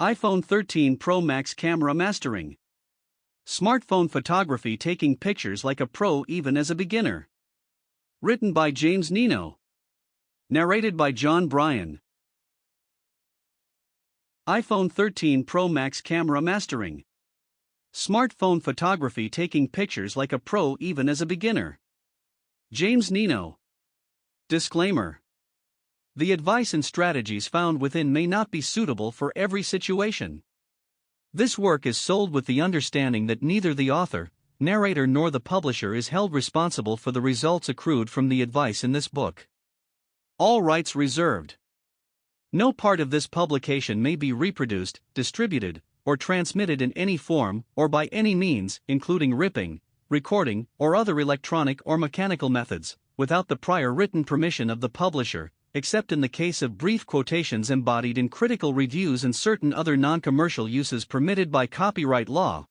iPhone 13 Pro Max camera mastering. Smartphone photography taking pictures like a pro even as a beginner. Written by Nino. Narrated by Johnn Bryan. iPhone 13 Pro Max camera mastering. Smartphone photography taking pictures like a pro even as a beginner. Nino. Disclaimer. The advice and strategies found within may not be suitable for every situation. This work is sold with the understanding that neither the author, narrator nor the publisher is held responsible for the results accrued from the advice in this book. All rights reserved. No part of this publication may be reproduced, distributed, or transmitted in any form or by any means, including ripping, recording, or other electronic or mechanical methods, without the prior written permission of the publisher, except in the case of brief quotations embodied in critical reviews and certain other non-commercial uses permitted by copyright law.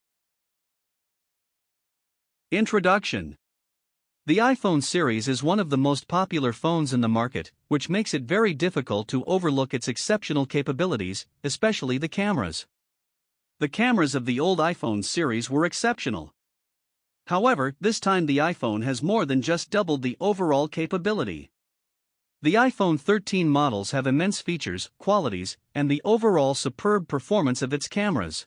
Introduction. The iPhone series is one of the most popular phones in the market, which makes it very difficult to overlook its exceptional capabilities, especially the cameras. The cameras of the old iPhone series were exceptional. However, this time the iPhone has more than just doubled the overall capability. The iPhone 13 models have immense features, qualities, and the overall superb performance of its cameras.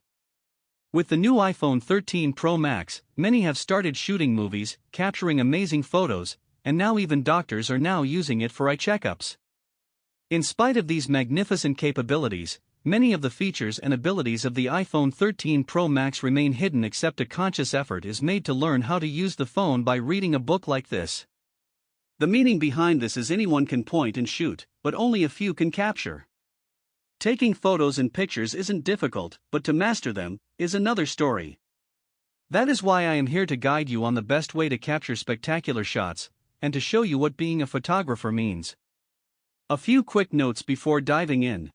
With the new iPhone 13 Pro Max, many have started shooting movies, capturing amazing photos, and now even doctors are now using it for eye checkups. In spite of these magnificent capabilities, many of the features and abilities of the iPhone 13 Pro Max remain hidden except a conscious effort is made to learn how to use the phone by reading a book like this. The meaning behind this is anyone can point and shoot, but only a few can capture. Taking photos and pictures isn't difficult, but to master them is another story. That is why I am here to guide you on the best way to capture spectacular shots, and to show you what being a photographer means. A few quick notes before diving in.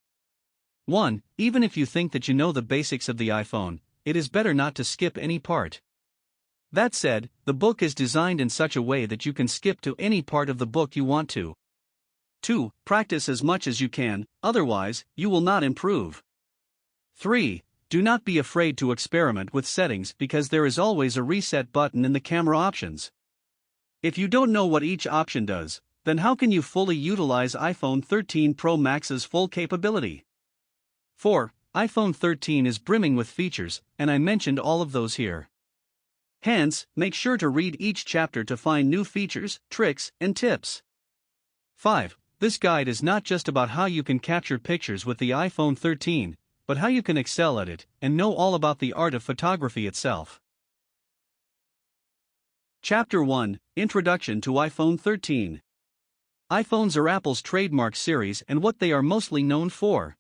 1. Even if you think that you know the basics of the iPhone, it is better not to skip any part. That said, the book is designed in such a way that you can skip to any part of the book you want to. 2. Practice as much as you can, otherwise, you will not improve. 3. Do not be afraid to experiment with settings because there is always a reset button in the camera options. If you don't know what each option does, then how can you fully utilize iPhone 13 Pro Max's full capability? 4. iPhone 13 is brimming with features, and I mentioned all of those here. Hence, make sure to read each chapter to find new features, tricks, and tips. 5. This guide is not just about how you can capture pictures with the iPhone 13, but how you can excel at it and know all about the art of photography itself. Chapter 1: Introduction to iPhone 13. iPhones are Apple's trademark series and what they are mostly known for.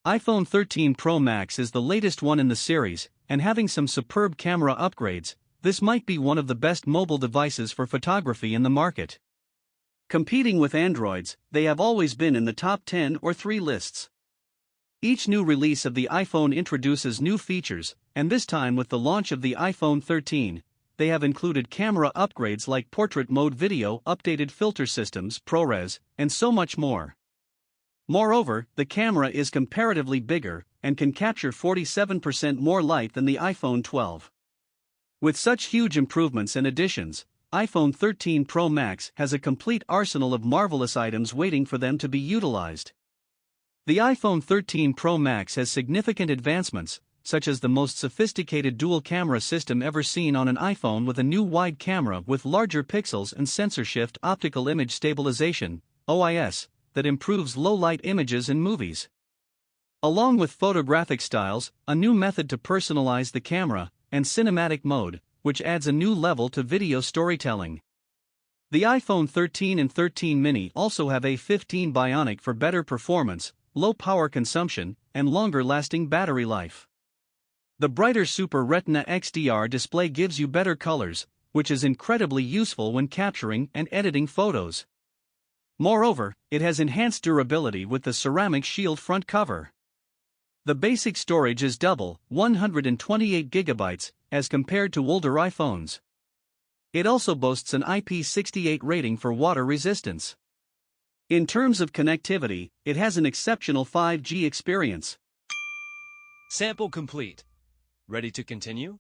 iPhone 13 Pro Max is the latest one in the series, and having some superb camera upgrades, this might be one of the best mobile devices for photography in the market. Competing with Androids, they have always been in the top 10 or 3 lists. Each new release of the iPhone introduces new features, and this time with the launch of the iPhone 13, they have included camera upgrades like portrait mode video, updated filter systems, ProRes, and so much more. Moreover, the camera is comparatively bigger and can capture 47% more light than the iPhone 12. With such huge improvements and additions, iPhone 13 Pro Max has a complete arsenal of marvelous items waiting for them to be utilized. The iPhone 13 Pro Max has significant advancements, such as the most sophisticated dual camera system ever seen on an iPhone with a new wide camera with larger pixels and sensor shift optical image stabilization, OIS, that improves low-light images in movies. Along with photographic styles, a new method to personalize the camera, and cinematic mode, which adds a new level to video storytelling. The iPhone 13 and 13 mini also have A15 Bionic for better performance, low power consumption, and longer-lasting battery life. The brighter Super Retina XDR display gives you better colors, which is incredibly useful when capturing and editing photos. Moreover, it has enhanced durability with the ceramic shield front cover. The basic storage is double, 128 GB, as compared to older iPhones. It also boasts an IP68 rating for water resistance. In terms of connectivity, it has an exceptional 5G experience. Sample complete. Ready to continue?